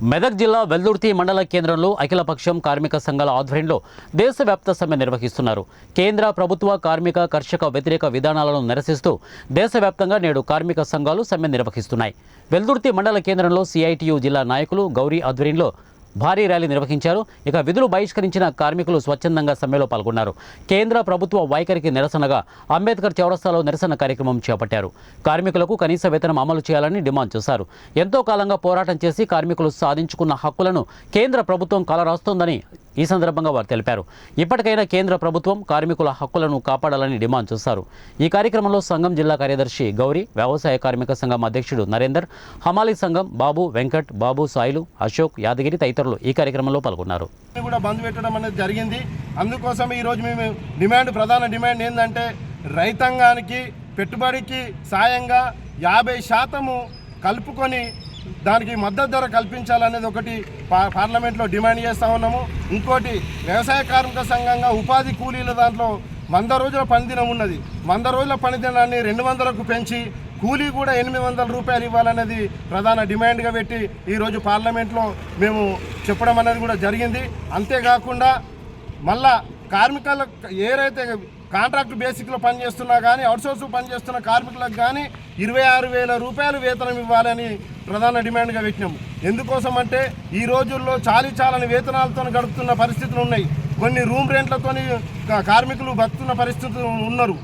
మెదక్ జిల్లా వెల్దుర్తి మండల కేంద్రంలో అఖిలపక్షం కార్మిక సంఘాల ఆధ్వర్యంలో దేశవ్యాప్త సమ్మె నిర్వహిస్తున్నారు. కేంద్ర ప్రభుత్వ కార్మిక కర్షక వ్యతిరేక విధానాలను నిరసిస్తూ దేశవ్యాప్తంగా నేడు కార్మిక సంఘాలు సమ్మె నిర్వహిస్తున్నాయి. వెల్దుర్తి మండల కేంద్రంలో సిఐటియు జిల్లా నాయకులు గౌరీ ఆధ్వర్యంలో భారీ ర్యాలీ నిర్వహించారు. ఇక విధులు బహిష్కరించిన కార్మికులు స్వచ్ఛందంగా సమ్మెలో పాల్గొన్నారు. కేంద్ర ప్రభుత్వ వైఖరికి నిరసనగా అంబేద్కర్ చౌరస్తాలో నిరసన కార్యక్రమం చేపట్టారు. కార్మికులకు కనీస వేతనం అమలు చేయాలని డిమాండ్ చేశారు. ఎంతో కాలంగా పోరాటం చేసి కార్మికులు సాధించుకున్న హక్కులను కేంద్ర ప్రభుత్వం కాలరాస్తోందని ఈ సందర్భంగా వారు తెలిపారు. ఇప్పటికైనా కేంద్ర ప్రభుత్వం కార్మికుల హక్కులను కాపాడాలని డిమాండ్ చేశారు. ఈ కార్యక్రమంలో సంఘం జిల్లా కార్యదర్శి గౌరీ, వ్యవసాయ కార్మిక సంఘం అధ్యక్షుడు నరేందర్, హమాలీ సంఘం బాబు, వెంకట్, బాబు, సాయిలు, అశోక్, యాదగిరి తదితరులు ఈ కార్యక్రమంలో పాల్గొన్నారు. కూడా బంద్ పెట్టడం అనేది జరిగింది. అందుకోసం ఈరోజు మేము ప్రధాన డిమాండ్ ఏంటంటే రైతాంగానికి పెట్టుబడికి సాయంగా 50% కలుపుకొని దానికి మద్దతు ధర కల్పించాలనేది ఒకటి పార్లమెంట్లో డిమాండ్ చేస్తూ ఉన్నాము. ఇంకోటి వ్యవసాయ కార్మిక సంఘంగా ఉపాధి కూలీల దాంట్లో 100 రోజుల పనిదినం ఉన్నది. 100 రోజుల పనిదినాన్ని 200కు పెంచి కూలీ కూడా 800 రూపాయలు ఇవ్వాలనేది ప్రధాన డిమాండ్గా పెట్టి ఈరోజు పార్లమెంట్లో మేము చెప్పడం అనేది కూడా జరిగింది. అంతేకాకుండా మళ్ళా కార్మికులకు ఏదైతే కాంట్రాక్ట్ బేసిక్లో పనిచేస్తున్నా కానీ అవుట్సోర్స్ పనిచేస్తున్న కార్మికులకు కానీ 26,000 రూపాయలు వేతనం ఇవ్వాలని ప్రధాన డిమాండ్గా పెట్టినాము. ఎందుకోసం అంటే ఈ రోజుల్లో చాలని వేతనాలతో గడుపుతున్న పరిస్థితులు ఉన్నాయి. కొన్ని రూమ్ రెంట్లతో కార్మికులు బతుకుతున్న పరిస్థితులు ఉన్నారు.